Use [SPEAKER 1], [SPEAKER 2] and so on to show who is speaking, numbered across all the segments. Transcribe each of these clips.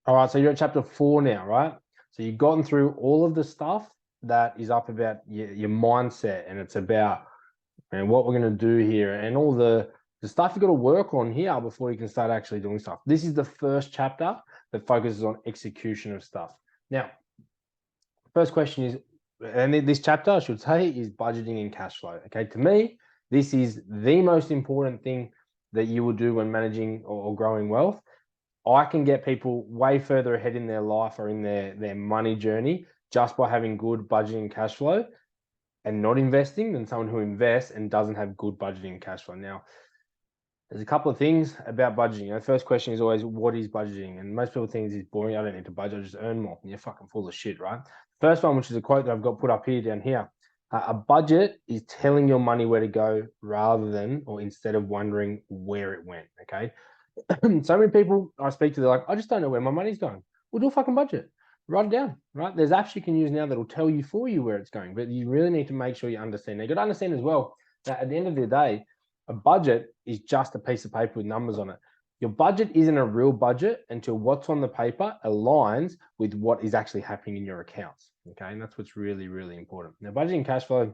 [SPEAKER 1] All right, so you're at chapter 4 now, right? So you've gotten through all of the stuff that is up about your mindset, and it's about what we're going to do here, and all the stuff you've got to work on here before you can start actually doing stuff. This is the first chapter that focuses on execution of stuff. Now, first question is, and this chapter, I should say, is budgeting and cash flow. Okay, to me, this is the most important thing that you will do when managing or growing wealth. I can get people way further ahead in their life or in their money journey just by having good budgeting and cash flow and not investing than someone who invests and doesn't have good budgeting and cash flow. Now, there's a couple of things about budgeting. The first question is always, what is budgeting? And most people think it's boring. I don't need to budget, I just earn more. And you're fucking full of shit, right? First one, which is a quote that I've got put up here down here. A budget is telling your money where to go rather than, or instead of wondering where it went, okay? So many people I speak to, they're like, I just don't know where my money's going. Well, do a fucking budget. Write it down, right? There's apps you can use now that'll tell you for you where it's going, but you really need to make sure you understand. Now, you got to understand as well that at the end of the day, a budget is just a piece of paper with numbers on it. Your budget isn't a real budget until what's on the paper aligns with what is actually happening in your accounts, okay? And that's what's really, really important. Now, budgeting cash flow,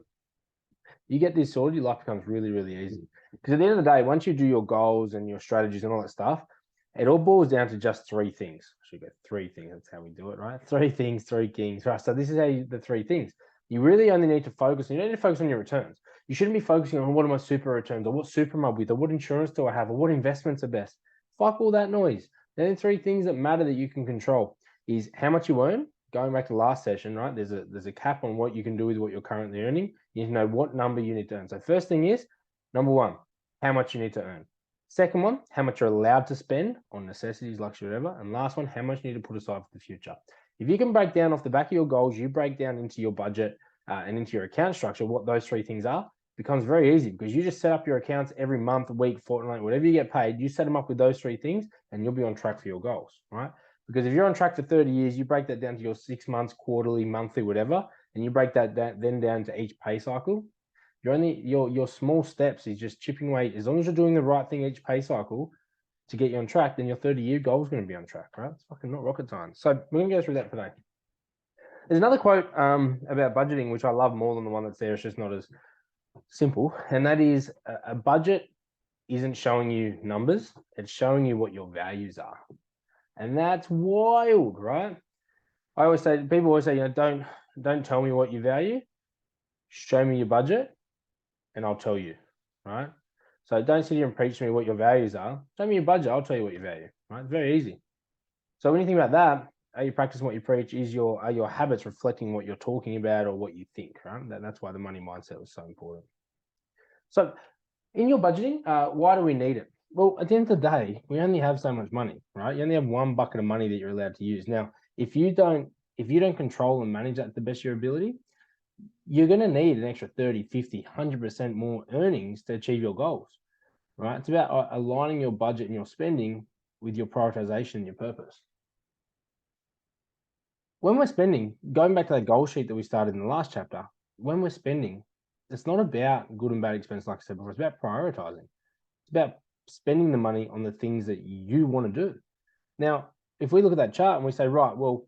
[SPEAKER 1] you get this sorted, your life becomes really, really easy. Because at the end of the day, once you do your goals and your strategies and all that stuff, it all boils down to just three things. I should go 3 things. That's how we do it, right? 3 things, 3 kings, right? So this is how the 3 things. You really only need to focus. You don't need to focus on your returns. You shouldn't be focusing on what are my super returns, or what super am I with, or what insurance do I have, or what investments are best. Fuck all that noise. The only 3 things that matter that you can control is how much you earn. Going back to last session, right? There's a cap on what you can do with what you're currently earning. You need to know what number you need to earn. So first thing is, number 1, how much you need to earn. Second one, how much you're allowed to spend on necessities, luxury, whatever. And last one, how much you need to put aside for the future. If you can break down off the back of your goals, you break down into your budget and into your account structure what those 3 things are, becomes very easy because you just set up your accounts every month, week, fortnight, whatever you get paid, you set them up with those 3 things and you'll be on track for your goals, right? Because if you're on track for 30 years, you break that down to your 6 months, quarterly, monthly, whatever, and you break that then down to each pay cycle. Your small steps is just chipping away. As long as you're doing the right thing each pay cycle to get you on track, then your 30-year goal is going to be on track, right? It's fucking not rocket science. So we're going to go through that today. There's another quote about budgeting, which I love more than the one that's there. It's just not as simple. And that is, a budget isn't showing you numbers. It's showing you what your values are. And that's wild, right? People always say, don't tell me what you value. Show me your budget and I'll tell you, right? So don't sit here and preach to me what your values are. Show me your budget, I'll tell you what you value, right? It's very easy. So when you think about that, are you practicing what you preach? Are your habits reflecting what you're talking about or what you think, right? That's why the money mindset was so important. So in your budgeting, why do we need it? Well, at the end of the day, we only have so much money, right? You only have 1 bucket of money that you're allowed to use. Now, if you don't control and manage that to the best of your ability, you're going to need an extra 30, 50, 100% more earnings to achieve your goals, right? It's about aligning your budget and your spending with your prioritization and your purpose. When we're spending, going back to that goal sheet that we started in the last chapter, when we're spending, it's not about good and bad expense, like I said before. It's about prioritizing. It's about spending the money on the things that you want to do. Now, if we look at that chart and we say, right, well,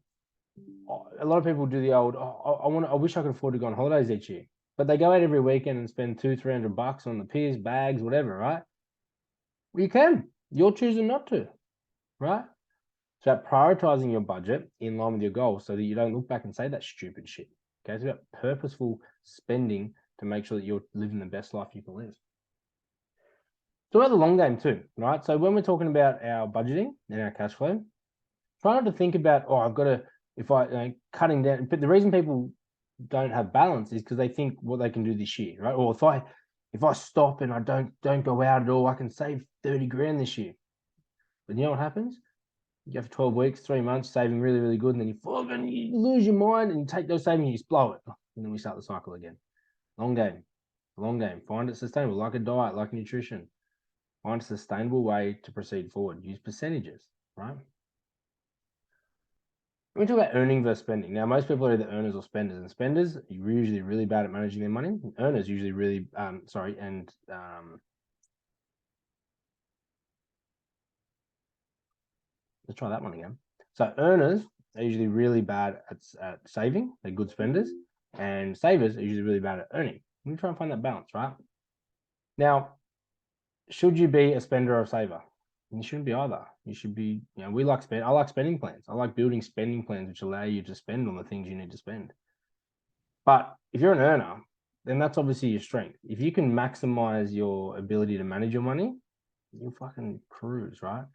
[SPEAKER 1] a lot of people do the old, I wish I could afford to go on holidays each year, but they go out every weekend and spend $200-300 on the piers, bags, whatever, right? Well, you can. You're choosing not to, right? It's about prioritizing your budget in line with your goals so that you don't look back and say that stupid shit. Okay, it's about purposeful spending to make sure that you're living the best life you can live. So about the long game too, right? So when we're talking about our budgeting and our cash flow, try not to think about, I've got to, if I cutting down. But the reason people don't have balance is because they think what they can do this year, right? Or if I stop and I don't go out at all, I can save 30 grand this year. But you know what happens? You go for 12 weeks, 3 months, saving really, really good, and then you lose your mind and you take those savings and you just blow it. And then we start the cycle again. Long game. Find it sustainable, like a diet, like nutrition. Find a sustainable way to proceed forward. Use percentages, right? When we talk about earning versus spending, now most people are either earners or spenders, and spenders are usually really bad at managing their money. Earners usually really, Let's try that one again. So earners are usually really bad at saving. They're good spenders. And savers are usually really bad at earning. Let me try and find that balance, right? Now, should you be a spender or a saver? You shouldn't be either. You should be, I like spending plans. I like building spending plans which allow you to spend on the things you need to spend. But if you're an earner, then that's obviously your strength. If you can maximize your ability to manage your money, you'll fucking cruise, right?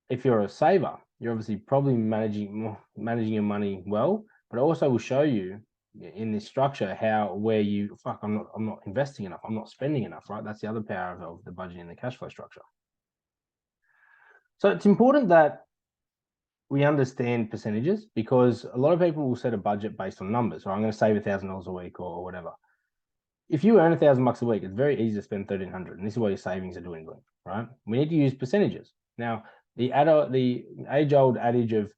[SPEAKER 1] If you're a saver, you're obviously probably managing your money well, but it also will show you in this structure I'm not investing enough, I'm not spending enough, right? That's the other power of the budgeting and the cash flow structure. So it's important that we understand percentages, because a lot of people will set a budget based on numbers. Right? I'm going to save $1,000 a week or whatever. If you earn $1,000 a week, it's very easy to spend 1,300, and this is why your savings are dwindling, right? We need to use percentages. Now, the age-old adage of,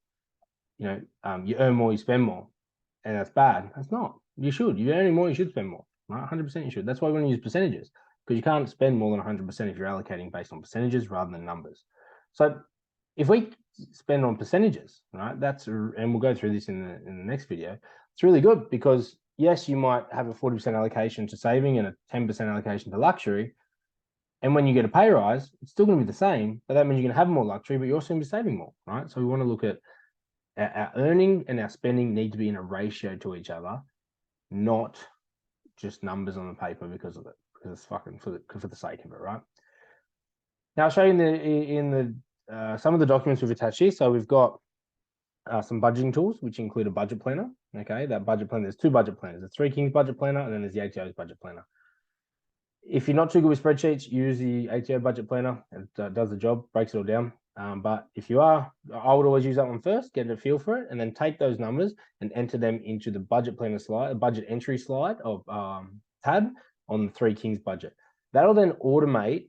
[SPEAKER 1] you earn more, you spend more, and that's bad. That's not. You should. You're earning more, you should spend more, right? 100% you should. That's why we want to use percentages, because you can't spend more than 100% if you're allocating based on percentages rather than numbers. So if we spend on percentages, right, and we'll go through this in the next video, it's really good, because yes, you might have a 40% allocation to saving and a 10% allocation to luxury. And when you get a pay rise, it's still going to be the same, but that means you're going to have more luxury, but you're also going to be saving more, right? So we want to look at our earning and our spending need to be in a ratio to each other, not just numbers on the paper because it's fucking for the sake of it, right? Now I'll show you in the some of the documents we've attached here. So we've got some budgeting tools, which include a budget planner. Okay, that budget planner, there's two budget planners. There's Three Kings budget planner, and then there's the ATO's budget planner. If you're not too good with spreadsheets, use the ATO budget planner. It does the job, breaks it all down. But if you are, I would always use that one first, get a feel for it, and then take those numbers and enter them into the budget planner slide, a budget entry slide of tab on the Three Kings budget. That'll then automate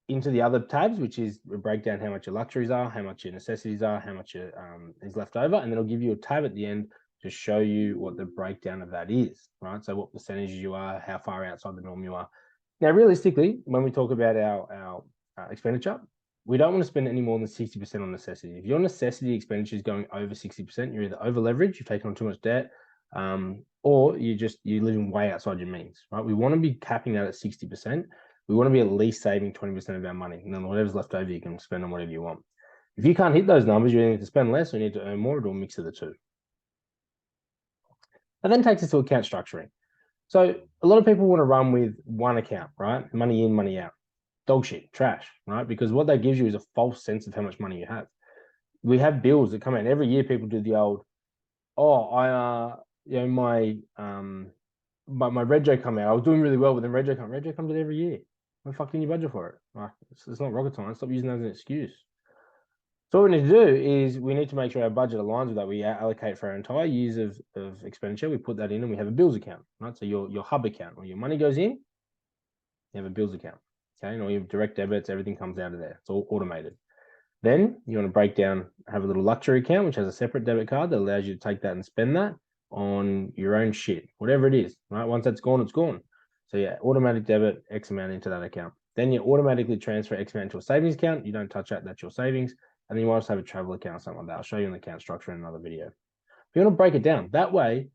[SPEAKER 1] into the other tabs, which is break down how much your luxuries are, how much your necessities are, how much is left over, and then it'll give you a tab at the end to show you what the breakdown of that is, right? So what percentages you are, how far outside the norm you are. Now, realistically, when we talk about our expenditure, we don't want to spend any more than 60% on necessity. If your necessity expenditure is going over 60%, you're either over leveraged, you've taken on too much debt, or you're living way outside your means, right? We want to be capping that at 60%. We want to be at least saving 20% of our money, and then whatever's left over, you can spend on whatever you want. If you can't hit those numbers, you need to spend less, or you need to earn more, or do a mix of the two. That then takes us to account structuring. So a lot of people want to run with one account, right? Money in, money out. Dog shit, trash, right? Because what that gives you is a false sense of how much money you have. We have bills that come out every year. People do the old, my Rego come out. I was doing really well, but then Rego comes out every year. Why the fuck didn't you budget for it? Like, it's not rocket science. Stop using that as an excuse. So what we need to do is we need to make sure our budget aligns with that. We allocate for our entire years of expenditure. We put that in, and we have a bills account, right? So your hub account, where your money goes in, you have a bills account, okay? And all your direct debits, everything comes out of there. It's all automated. Then you want to break down, have a little luxury account, which has a separate debit card that allows you to take that and spend that on your own shit, whatever it is, right? Once that's gone, it's gone. So yeah, automatic debit, X amount into that account. Then you automatically transfer X amount to a savings account. You don't touch that, that's your savings. And then you might also have a travel account or something like that. I'll show you an account structure in another video. If you want to break it down that way,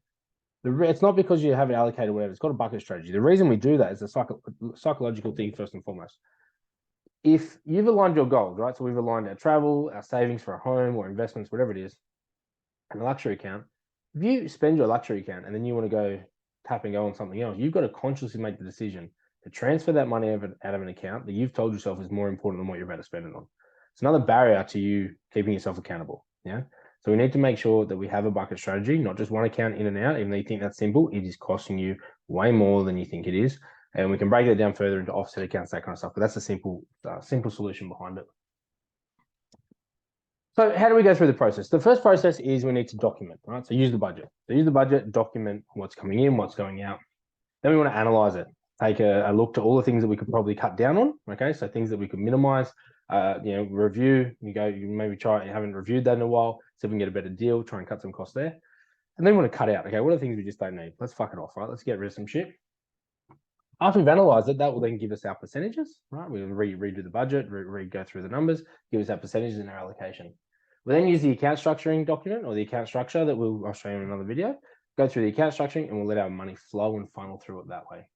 [SPEAKER 1] it's not because you have it allocated, whatever. It's called a bucket strategy. The reason we do that is a psychological thing, first and foremost. If you've aligned your goals, right? So we've aligned our travel, our savings for a home or investments, whatever it is, and a luxury account. If you spend your luxury account and then you want to go tap and go on something else, you've got to consciously make the decision to transfer that money out of an account that you've told yourself is more important than what you're about to spend it on. It's another barrier to you keeping yourself accountable. Yeah. So we need to make sure that we have a bucket strategy, not just one account in and out. Even though you think that's simple, it is costing you way more than you think it is. And we can break that down further into offset accounts, that kind of stuff. But that's a simple solution behind it. So how do we go through the process? The first process is we need to document, right? So use the budget. So use the budget, document what's coming in, what's going out. Then we want to analyze it. Take a look to all the things that we could probably cut down on. Okay, so things that we could minimize. Review. You maybe try. You haven't reviewed that in a while, see if we can get a better deal. Try and cut some costs there. And then we want to cut out. Okay, what are the things we just don't need? Let's fuck it off, right? Let's get rid of some shit. After we've analyzed it, that will then give us our percentages, right? We'll redo the budget, go through the numbers, give us our percentages and our allocation. We then use the account structuring document or the account structure that I'll show you in another video. Go through the account structuring and we'll let our money flow and funnel through it that way.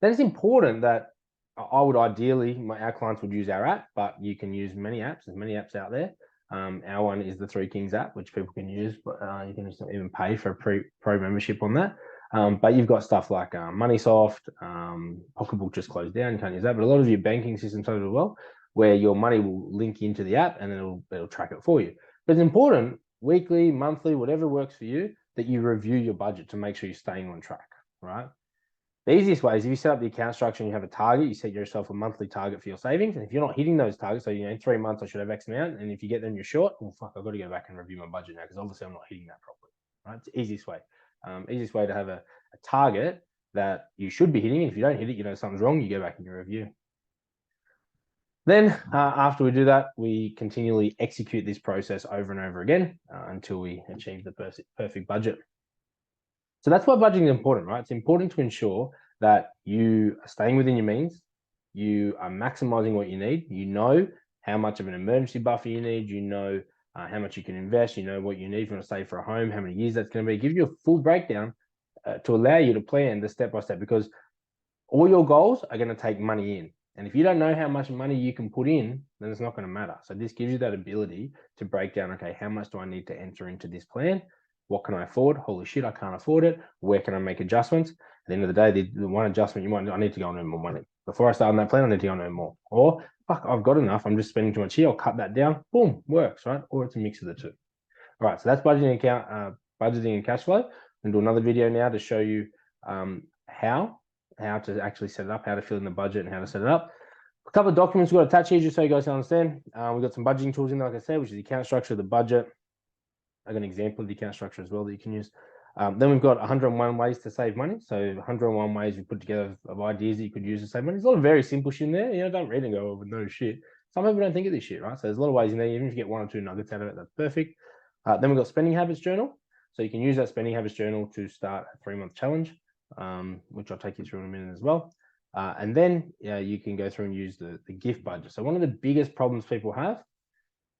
[SPEAKER 1] Then it's important that I would ideally, our clients would use our app, but you can use many apps. There's many apps out there. Our one is the Three Kings app, which people can use, but you can just even pay for a pro membership on that. But you've got stuff like MoneySoft, Pocketbook just closed down, you can't use that, but a lot of your banking systems as well, where your money will link into the app and it'll track it for you. But it's important, weekly, monthly, whatever works for you, that you review your budget to make sure you're staying on track, right? The easiest way is if you set up the account structure and you have a target, you set yourself a monthly target for your savings. And if you're not hitting those targets, so, in 3 months, I should have X amount. And if you get them, you're short, well, fuck, I've got to go back and review my budget now because obviously I'm not hitting that properly, right? It's the easiest way. Easiest way to have a target that you should be hitting. And if you don't hit it, something's wrong, you go back and you review. Then after we do that, we continually execute this process over and over again until we achieve the perfect budget. So that's why budgeting is important, right? It's important to ensure that you are staying within your means, you are maximizing what you need, you know how much of an emergency buffer you need, you know how much you can invest, you know what you need if you want to save for a home, how many years that's going to be. It gives you a full breakdown to allow you to plan the step by step, because all your goals are going to take money in. And if you don't know how much money you can put in, then it's not going to matter. So this gives you that ability to break down, okay, how much do I need to enter into this plan? What can I afford? Holy shit, I can't afford it. Where can I make adjustments? At the end of the day, the one adjustment I need to go and earn more money. Before I start on that plan, I need to go and earn more. Or, fuck, I've got enough. I'm just spending too much here. I'll cut that down. Boom, works, right? Or it's a mix of the two. All right, so that's budgeting and cash flow. I'm going to do another video now to show you how to actually set it up, how to fill in the budget and how to set it up. A couple of documents we've got attached here just so you guys can understand. We've got some budgeting tools in there, like I said, which is the account structure, the budget. I got an example of the account structure as well that you can use. Then we've got 101 ways to save money. So 101 ways we put together of ideas that you could use to save money. There's a lot of very simple shit in there. Don't read and go, oh, no shit. Some people don't think of this shit, right? So there's a lot of ways in there. Even if you get 1 or 2 nuggets out of it, that's perfect. Then we've got spending habits journal. So you can use that spending habits journal to start a 3-month challenge, which I'll take you through in a minute as well. And then you can go through and use the gift budget. So one of the biggest problems people have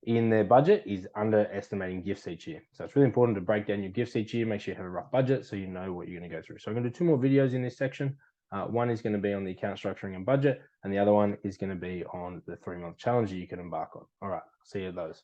[SPEAKER 1] in their budget is underestimating gifts each year. So it's really important to break down your gifts each year, make sure you have a rough budget so you know what you're going to go through. So I'm going to do 2 more videos in this section. One is going to be on the account structuring and budget, and the other one is going to be on the 3-month challenge that you can embark on. All right, see you at those.